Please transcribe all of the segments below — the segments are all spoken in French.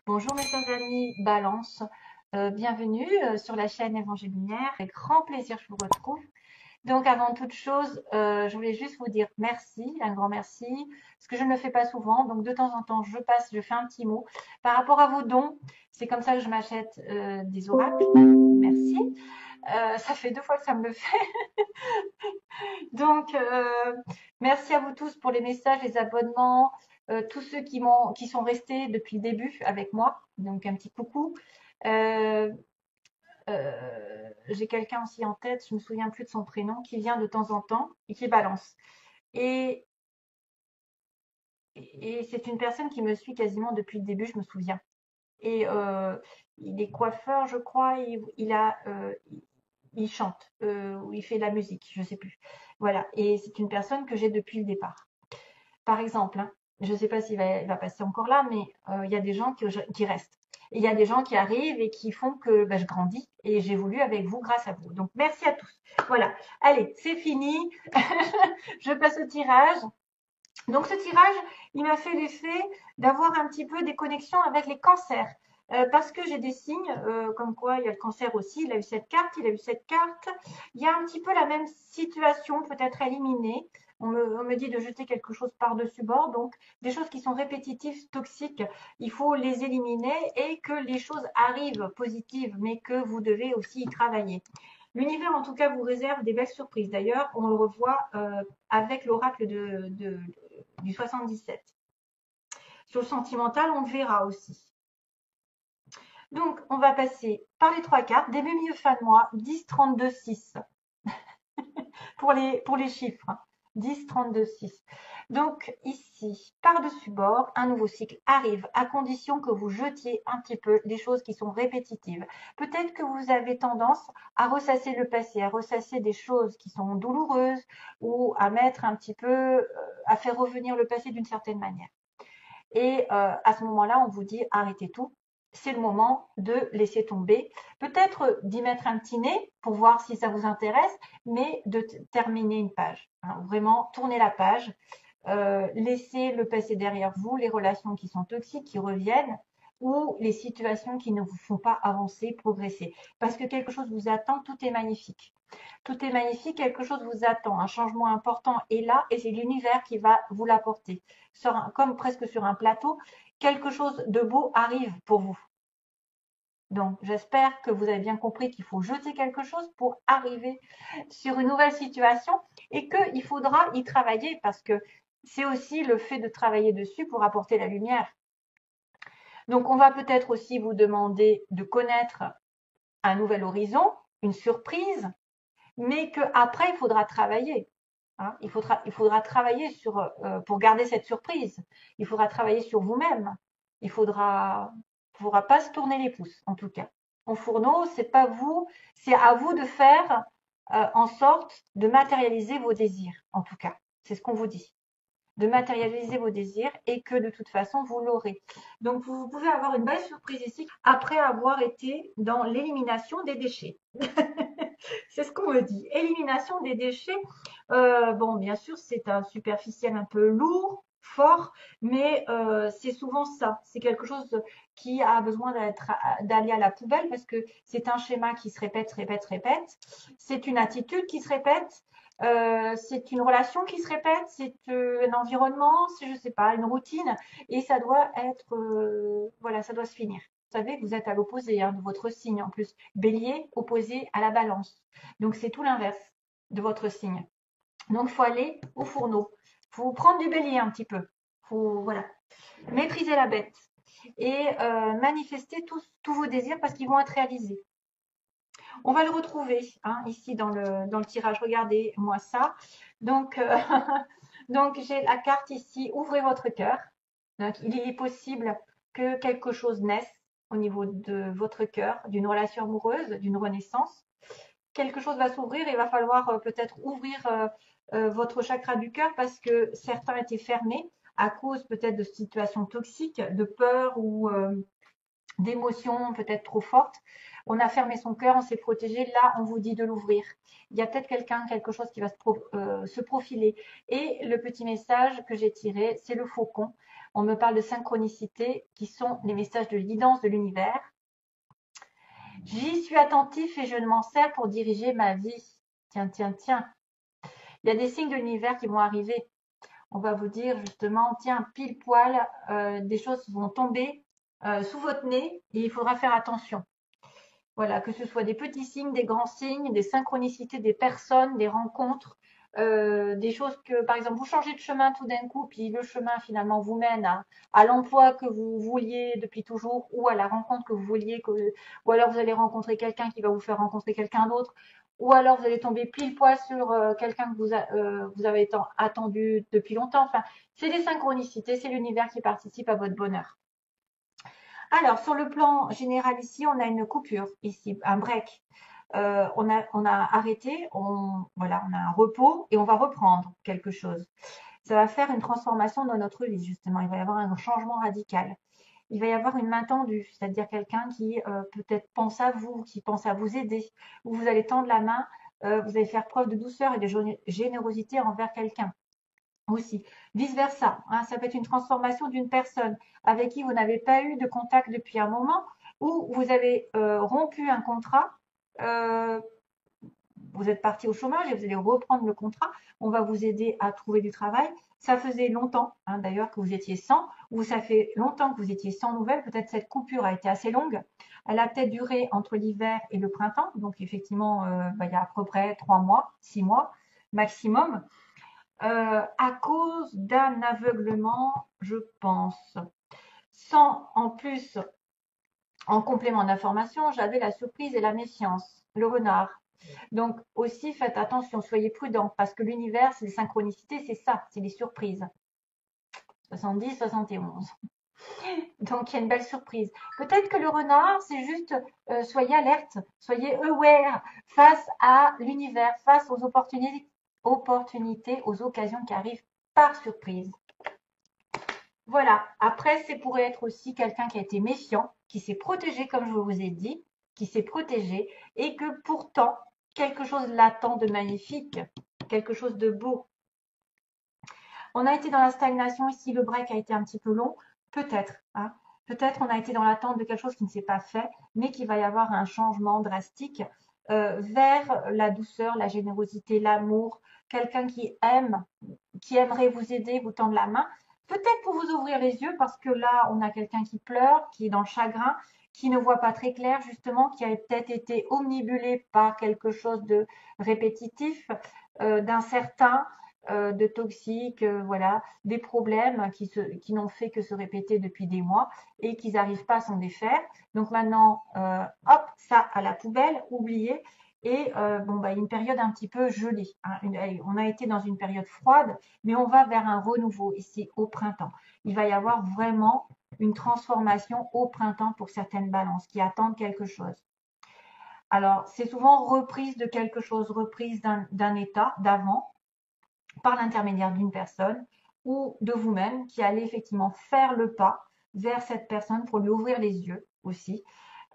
Bonjour mes chers amis Balance, bienvenue sur la chaîne Évangile Lumière. Avec grand plaisir, je vous retrouve. Donc avant toute chose, je voulais juste vous dire merci, un grand merci, parce que je ne le fais pas souvent. Donc de temps en temps, je fais un petit mot par rapport à vos dons. C'est comme ça que je m'achète des oracles. Merci. Ça fait 2 fois que ça me le fait. Donc, merci à vous tous pour les messages, les abonnements, tous ceux qui sont restés depuis le début avec moi. Donc, un petit coucou. Euh, j'ai quelqu'un aussi en tête, je me souviens plus de son prénom, qui vient de temps en temps et qui balance. Et, et c'est une personne qui me suit quasiment depuis le début, je me souviens. Et il est coiffeur, je crois. Il chante ou il fait de la musique, je sais plus. Voilà. Et c'est une personne que j'ai depuis le départ. Par exemple, hein, je ne sais pas il va passer encore là, mais il y a des gens qui restent. Et il y a des gens qui arrivent et qui font que je grandis et j'évolue avec vous grâce à vous. Donc merci à tous. Voilà. Allez, c'est fini. Je passe au tirage. Donc ce tirage, il m'a fait l'effet d'avoir un petit peu des connexions avec les cancers. Parce que j'ai des signes comme quoi il y a le cancer aussi, il a eu cette carte, il a eu cette carte. Il y a un petit peu la même situation, peut-être éliminée. On me dit de jeter quelque chose par-dessus bord, donc des choses qui sont répétitives, toxiques, il faut les éliminer et que les choses arrivent positives, mais que vous devez aussi y travailler. L'univers, en tout cas, vous réserve des belles surprises. D'ailleurs, on le revoit avec l'oracle du 77. Sur le sentimental, on le verra aussi. Donc, on va passer par les 3 cartes. Début, milieu, fin de mois, 10, 32, 6 pour les chiffres. 10, 32, 6. Donc ici, par-dessus bord, un nouveau cycle arrive à condition que vous jetiez un petit peu les choses qui sont répétitives. Peut-être que vous avez tendance à ressasser le passé, à ressasser des choses qui sont douloureuses ou à mettre un petit peu, à faire revenir le passé d'une certaine manière. Et à ce moment-là, on vous dit arrêtez tout. C'est le moment de laisser tomber. Peut-être d'y mettre un petit nez pour voir si ça vous intéresse, mais de terminer une page. Hein, vraiment, tournez la page. Laissez le passé derrière vous, les relations qui sont toxiques, qui reviennent, ou les situations qui ne vous font pas avancer, progresser. Parce que quelque chose vous attend, tout est magnifique. Tout est magnifique, quelque chose vous attend, un changement important est là et c'est l'univers qui va vous l'apporter. Comme presque sur un plateau, quelque chose de beau arrive pour vous. Donc, j'espère que vous avez bien compris qu'il faut jeter quelque chose pour arriver sur une nouvelle situation et qu'il faudra y travailler parce que c'est aussi le fait de travailler dessus pour apporter la lumière. Donc, on va peut-être aussi vous demander de connaître un nouvel horizon, une surprise, mais qu'après, il faudra travailler. Hein. Il faudra travailler pour garder cette surprise. Il faudra travailler sur vous-même. Il faudra pas se tourner les pouces, en tout cas. En fourneau, c'est pas vous, c'est à vous de faire en sorte de matérialiser vos désirs, en tout cas. C'est ce qu'on vous dit. De matérialiser vos désirs et que de toute façon, vous l'aurez. Donc, vous pouvez avoir une belle surprise ici après avoir été dans l'élimination des déchets. C'est ce qu'on me dit. Élimination des déchets. Bon, bien sûr, c'est un superficiel un peu lourd, fort, mais c'est souvent ça. C'est quelque chose qui a besoin d'aller à la poubelle parce que c'est un schéma qui se répète, se répète, se répète. C'est une attitude qui se répète. C'est une relation qui se répète, c'est un environnement, c'est je sais pas, une routine, et ça doit être, voilà, ça doit se finir. Vous savez que vous êtes à l'opposé hein, de votre signe en plus. Bélier opposé à la balance. Donc c'est tout l'inverse de votre signe. Donc il faut aller au fourneau. Il faut prendre du bélier un petit peu. Faut voilà, maîtriser la bête et manifester tous vos désirs parce qu'ils vont être réalisés. On va le retrouver hein, ici dans le tirage. Regardez-moi ça. Donc, donc j'ai la carte ici. Ouvrez votre cœur. Donc, il est possible que quelque chose naisse au niveau de votre cœur, d'une relation amoureuse, d'une renaissance. Quelque chose va s'ouvrir et il va falloir peut-être ouvrir votre chakra du cœur parce que certains étaient fermés à cause peut-être de situations toxiques, de peur ou d'émotions peut-être trop fortes. On a fermé son cœur, on s'est protégé. Là, on vous dit de l'ouvrir. Il y a peut-être quelque chose qui va se profiler. Et le petit message que j'ai tiré, c'est le faucon. On me parle de synchronicité, qui sont les messages de guidance de l'univers. J'y suis attentif et je m'en sers pour diriger ma vie. Tiens, tiens, tiens. Il y a des signes de l'univers qui vont arriver. On va vous dire justement, tiens, pile poil, des choses vont tomber sous votre nez et il faudra faire attention. Voilà, que ce soit des petits signes, des grands signes, des synchronicités des personnes, des rencontres, des choses que, par exemple, vous changez de chemin tout d'un coup, puis le chemin finalement vous mène à l'emploi que vous vouliez depuis toujours ou à la rencontre que vous vouliez, ou alors vous allez rencontrer quelqu'un qui va vous faire rencontrer quelqu'un d'autre, ou alors vous allez tomber pile poil sur quelqu'un que vous avez attendu depuis longtemps. Enfin, c'est des synchronicités, c'est l'univers qui participe à votre bonheur. Alors, sur le plan général, ici, on a une coupure, ici, un break. On a arrêté, voilà, on a un repos et on va reprendre quelque chose. Ça va faire une transformation dans notre vie, justement. Il va y avoir un changement radical. Il va y avoir une main tendue, c'est-à-dire quelqu'un qui peut-être pense à vous, qui pense à vous aider, ou vous allez tendre la main, vous allez faire preuve de douceur et de générosité envers quelqu'un aussi. Vice-versa, hein, ça peut être une transformation d'une personne avec qui vous n'avez pas eu de contact depuis un moment, ou vous avez rompu un contrat, euh, vous êtes parti au chômage et vous allez reprendre le contrat, on va vous aider à trouver du travail. Ça faisait longtemps, hein, d'ailleurs, que vous étiez sans, ou ça fait longtemps que vous étiez sans nouvelles. Peut-être cette coupure a été assez longue. Elle a peut-être duré entre l'hiver et le printemps. Donc, effectivement, il y a à peu près 3 mois, 6 mois maximum. À cause d'un aveuglement, je pense. Sans, en plus, en complément d'information, j'avais la surprise et la méfiance, le renard. Donc aussi, faites attention, soyez prudents, parce que l'univers, c'est les synchronicités, c'est ça, c'est les surprises. 70, 71. Donc il y a une belle surprise. Peut-être que le renard, c'est juste, soyez alerte, soyez aware face à l'univers, face aux opportunités, aux occasions qui arrivent par surprise. Voilà. Après, c'est pourrait être aussi quelqu'un qui a été méfiant, qui s'est protégé, comme je vous ai dit, qui s'est protégé, et que pourtant, quelque chose l'attend de magnifique, quelque chose de beau. On a été dans la stagnation ici, le break a été un petit peu long, peut-être. Hein. Peut-être on a été dans l'attente de quelque chose qui ne s'est pas fait, mais qu'il va y avoir un changement drastique vers la douceur, la générosité, l'amour, quelqu'un qui aime, qui aimerait vous aider, vous tendre la main, peut-être pour vous ouvrir les yeux, parce que là, on a quelqu'un qui pleure, qui est dans le chagrin, qui ne voit pas très clair, justement, qui a peut-être été omnibulé par quelque chose de répétitif, d'incertain, de toxique, voilà, des problèmes qui n'ont fait que se répéter depuis des mois et qu'ils n'arrivent pas à s'en défaire. Donc maintenant, hop, ça à la poubelle, oubliez. Et bon, bah, une période un petit peu gelée. Hein. On a été dans une période froide, mais on va vers un renouveau ici au printemps. Il va y avoir vraiment une transformation au printemps pour certaines balances qui attendent quelque chose. Alors, c'est souvent reprise de quelque chose, reprise d'un état d'avant, par l'intermédiaire d'une personne ou de vous-même qui allez effectivement faire le pas vers cette personne pour lui ouvrir les yeux aussi.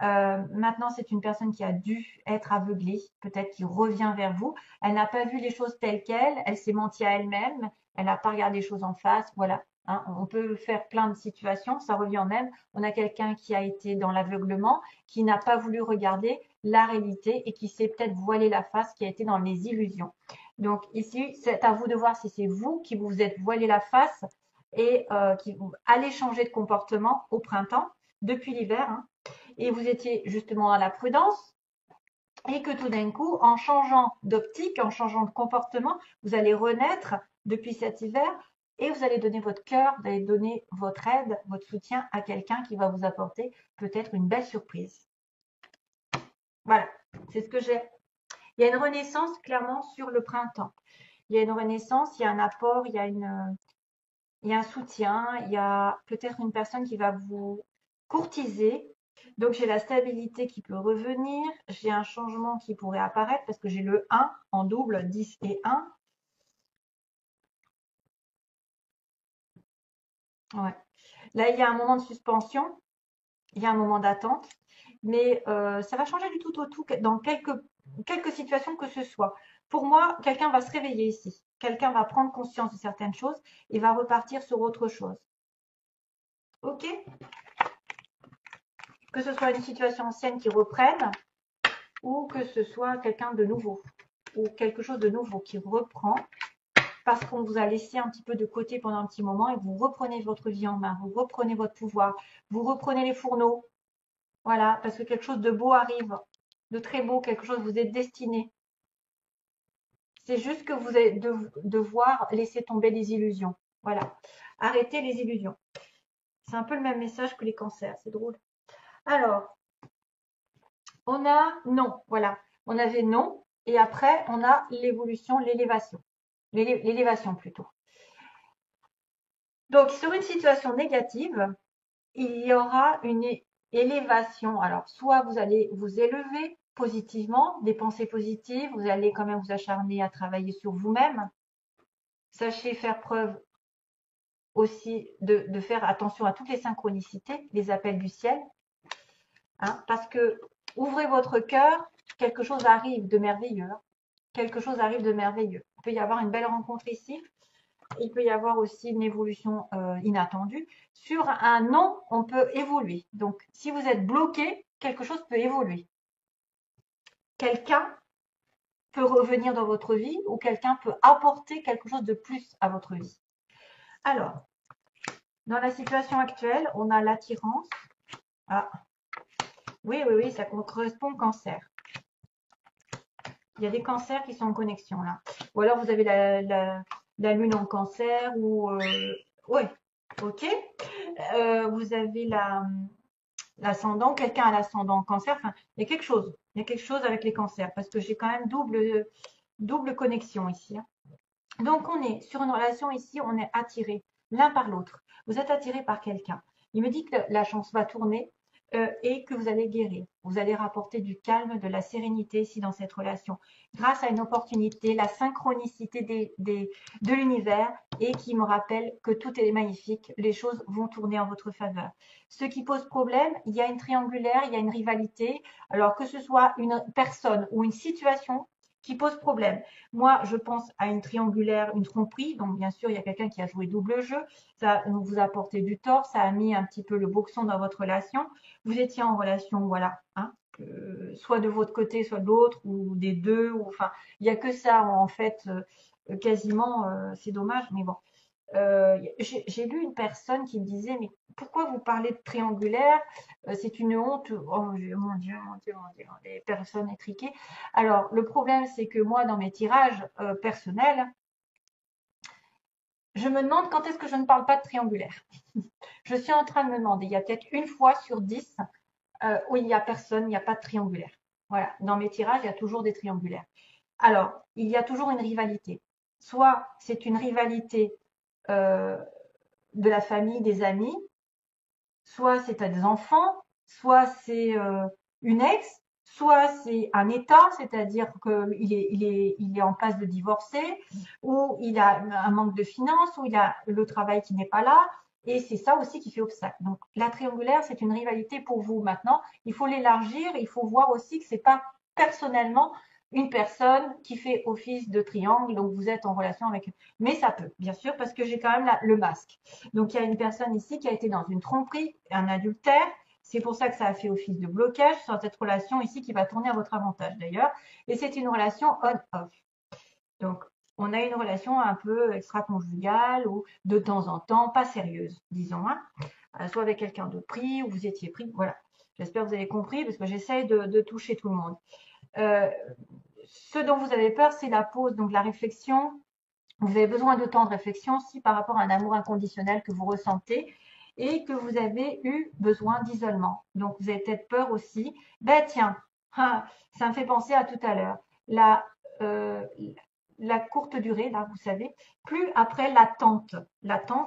Maintenant, c'est une personne qui a dû être aveuglée, peut-être qui revient vers vous. Elle n'a pas vu les choses telles quelles, elle s'est menti à elle-même, elle n'a pas regardé les choses en face. Voilà, hein, on peut faire plein de situations, ça revient au même. On a quelqu'un qui a été dans l'aveuglement, qui n'a pas voulu regarder la réalité et qui s'est peut-être voilé la face, qui a été dans les illusions. Donc ici, c'est à vous de voir si c'est vous qui vous êtes voilé la face et qui allez changer de comportement au printemps, depuis l'hiver, hein, et vous étiez justement à la prudence, et que tout d'un coup, en changeant d'optique, en changeant de comportement, vous allez renaître depuis cet hiver et vous allez donner votre cœur, vous allez donner votre aide, votre soutien à quelqu'un qui va vous apporter peut-être une belle surprise. Voilà, c'est ce que j'ai. Il y a une renaissance clairement sur le printemps. Il y a une renaissance, il y a un apport, il y a un soutien, il y a peut-être une personne qui va vous courtiser. Donc j'ai la stabilité qui peut revenir, j'ai un changement qui pourrait apparaître parce que j'ai le 1 en double, 10 et 1. Ouais. Là, il y a un moment de suspension il y a un moment d'attente, mais ça va changer du tout au tout dans quelques situations que ce soit. Pour moi, quelqu'un va se réveiller ici. Quelqu'un va prendre conscience de certaines choses et va repartir sur autre chose. Ok? Que ce soit une situation ancienne qui reprenne ou que ce soit quelqu'un de nouveau ou quelque chose de nouveau qui reprend parce qu'on vous a laissé un petit peu de côté pendant un petit moment et vous reprenez votre vie en main, vous reprenez votre pouvoir, vous reprenez les fourneaux. Voilà, parce que quelque chose de beau arrive, de très beau, quelque chose vous êtes destiné. C'est juste que vous allez devoir laisser tomber les illusions. Voilà, arrêtez les illusions. C'est un peu le même message que les cancers, c'est drôle. Alors, on a non, voilà. On avait non, et après, on a l'évolution, l'élévation. L'élévation plutôt. Donc, sur une situation négative, il y aura une élévation. Alors, soit vous allez vous élever positivement, des pensées positives, vous allez quand même vous acharner à travailler sur vous-même. Sachez faire preuve aussi de faire attention à toutes les synchronicités, les appels du ciel, hein, parce que ouvrez votre cœur, quelque chose arrive de merveilleux. Quelque chose arrive de merveilleux. Il peut y avoir une belle rencontre ici. Il peut y avoir aussi une évolution inattendue. Sur un non, on peut évoluer. Donc, si vous êtes bloqué, quelque chose peut évoluer. Quelqu'un peut revenir dans votre vie ou quelqu'un peut apporter quelque chose de plus à votre vie. Alors, dans la situation actuelle, on a l'attirance. Ah, oui, ça correspond au cancer. Il y a des cancers qui sont en connexion là. Ou alors vous avez la lune en cancer ou oui, ok. Vous avez l'ascendant, quelqu'un a l'ascendant en cancer. Enfin, il y a quelque chose. Il y a quelque chose avec les cancers parce que j'ai quand même double connexion ici, hein. Donc on est sur une relation ici, on est attiré l'un par l'autre. Vous êtes attiré par quelqu'un. Il me dit que la chance va tourner et que vous allez guérir. Vous allez rapporter du calme, de la sérénité ici dans cette relation, grâce à une opportunité, la synchronicité de l'univers et qui me rappelle que tout est magnifique, les choses vont tourner en votre faveur. Ce qui pose problème, il y a une triangulaire, il y a une rivalité, alors que ce soit une personne ou une situation qui pose problème. Moi, je pense à une triangulaire, une tromperie. Donc, bien sûr, il y a quelqu'un qui a joué double jeu. Ça vous a apporté du tort. Ça a mis un petit peu le boxon dans votre relation. Vous étiez en relation, voilà, hein, soit de votre côté, soit de l'autre, ou des deux. Ou, enfin, il n'y a que ça, en fait, quasiment. C'est dommage, mais bon. J'ai lu une personne qui me disait, mais pourquoi vous parlez de triangulaire? C'est une honte. Oh mon Dieu, mon Dieu, les personnes étriquées. Alors, le problème, c'est que moi, dans mes tirages personnels, je me demande quand est-ce que je ne parle pas de triangulaire. Je suis en train de me demander, il y a peut-être une fois sur 10 où il n'y a personne, il n'y a pas de triangulaire. Voilà, dans mes tirages, il y a toujours des triangulaires. Alors, il y a toujours une rivalité. Soit c'est une rivalité euh, de la famille, des amis, soit c'est à des enfants, soit c'est une ex, soit c'est un état, c'est-à-dire qu'il est en passe de divorcer, ou il a un manque de finances, ou il a le travail qui n'est pas là, et c'est ça aussi qui fait obstacle. Donc la triangulaire, c'est une rivalité pour vous maintenant. Il faut l'élargir, il faut voir aussi que c'est pas personnellement une personne qui fait office de triangle, donc vous êtes en relation avec. Mais ça peut, bien sûr, parce que j'ai quand même le masque. Donc il y a une personne ici qui a été dans une tromperie, un adultère. C'est pour ça que ça a fait office de blocage sur cette relation ici qui va tourner à votre avantage d'ailleurs. Et c'est une relation on-off. Donc on a une relation un peu extra-conjugale ou de temps en temps pas sérieuse, disons, hein. Soit avec quelqu'un de pris ou vous étiez pris. Voilà. J'espère que vous avez compris parce que j'essaye de toucher tout le monde. Ce dont vous avez peur, c'est la pause, donc la réflexion. Vous avez besoin de temps de réflexion si par rapport à un amour inconditionnel que vous ressentez et que vous avez eu besoin d'isolement. Donc vous avez peut-être peur aussi. Ben tiens, ça me fait penser à tout à l'heure. Euh, la courte durée, là, vous savez, plus après l'attente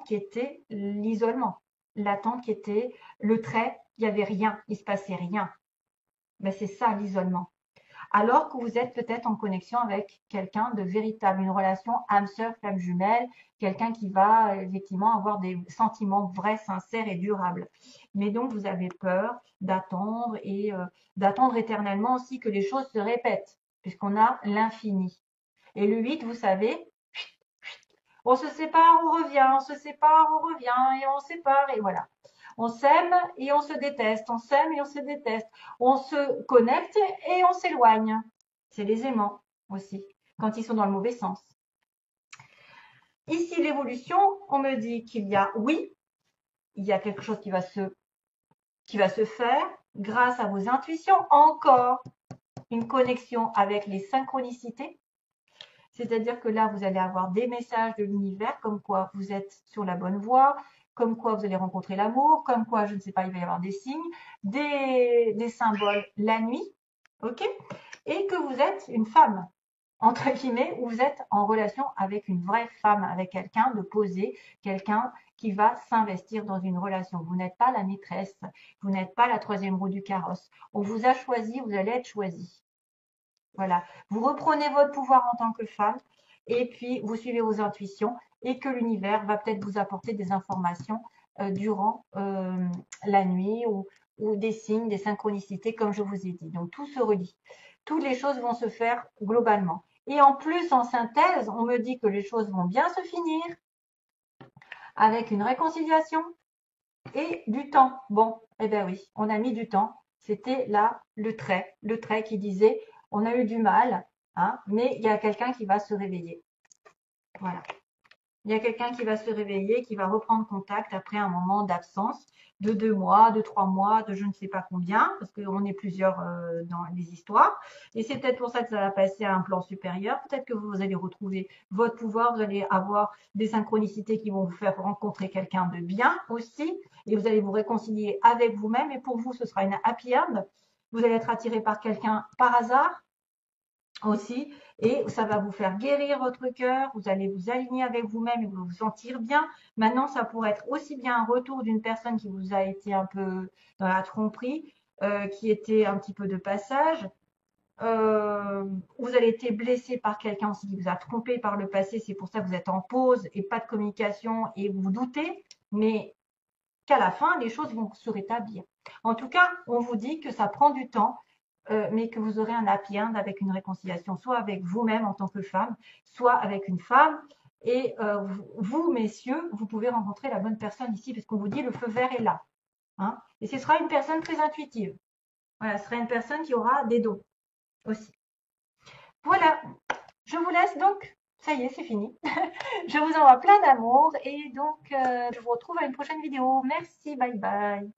qui était l'isolement, l'attente qui était le trait, il n'y avait rien, il ne se passait rien. Ben c'est ça l'isolement. alors que vous êtes peut-être en connexion avec quelqu'un de véritable, une relation âme sœur, flamme jumelle, quelqu'un qui va effectivement avoir des sentiments vrais, sincères et durables. Mais donc vous avez peur d'attendre et d'attendre éternellement aussi que les choses se répètent, puisqu'on a l'infini. Et le 8, vous savez, on se sépare, on revient, on se sépare, on revient, et on se sépare, et voilà. On s'aime et on se déteste, on s'aime et on se déteste, on se connecte et on s'éloigne. C'est les aimants aussi, quand ils sont dans le mauvais sens. Ici, l'évolution, on me dit qu'il y a, oui, il y a quelque chose qui va se faire grâce à vos intuitions, encore une connexion avec les synchronicités. C'est-à-dire que là, vous allez avoir des messages de l'univers, comme quoi vous êtes sur la bonne voie, comme quoi vous allez rencontrer l'amour, comme quoi, je ne sais pas, il va y avoir des signes, des symboles la nuit, ok? Et que vous êtes une femme, entre guillemets, ou vous êtes en relation avec une vraie femme, avec quelqu'un de posé, quelqu'un qui va s'investir dans une relation. Vous n'êtes pas la maîtresse, vous n'êtes pas la troisième roue du carrosse. On vous a choisi, vous allez être choisi. Voilà. Vous reprenez votre pouvoir en tant que femme et puis vous suivez vos intuitions et que l'univers va peut-être vous apporter des informations durant la nuit ou des signes, des synchronicités comme je vous ai dit. Donc tout se relie. Toutes les choses vont se faire globalement. Et en plus, en synthèse, on me dit que les choses vont bien se finir avec une réconciliation et du temps. Bon, eh bien oui, on a mis du temps. C'était là le trait qui disait on a eu du mal, hein, mais il y a quelqu'un qui va se réveiller. Voilà. Il y a quelqu'un qui va se réveiller, qui va reprendre contact après un moment d'absence de 2 mois, de 3 mois, de je ne sais pas combien, parce qu'on est plusieurs dans les histoires. Et c'est peut-être pour ça que ça va passer à un plan supérieur. Peut-être que vous allez retrouver votre pouvoir, vous allez avoir des synchronicités qui vont vous faire rencontrer quelqu'un de bien aussi, et vous allez vous réconcilier avec vous-même. Et pour vous, ce sera une happy end. Vous allez être attiré par quelqu'un par hasard aussi, et ça va vous faire guérir votre cœur, vous allez vous aligner avec vous-même et vous vous sentir bien. Maintenant, ça pourrait être aussi bien un retour d'une personne qui vous a été un peu dans la tromperie, qui était un petit peu de passage. Vous avez été blessé par quelqu'un aussi qui vous a trompé par le passé, c'est pour ça que vous êtes en pause et pas de communication et vous doutez, mais qu'à la fin, les choses vont se rétablir. En tout cas, on vous dit que ça prend du temps, mais que vous aurez un happy end avec une réconciliation, soit avec vous-même en tant que femme, soit avec une femme. Et vous, messieurs, vous pouvez rencontrer la bonne personne ici, parce qu'on vous dit le feu vert est là. Hein, et ce sera une personne très intuitive. Voilà, ce sera une personne qui aura des dons aussi. Voilà, je vous laisse donc. Ça y est, c'est fini. Je vous envoie plein d'amour et donc je vous retrouve à une prochaine vidéo. Merci, bye bye.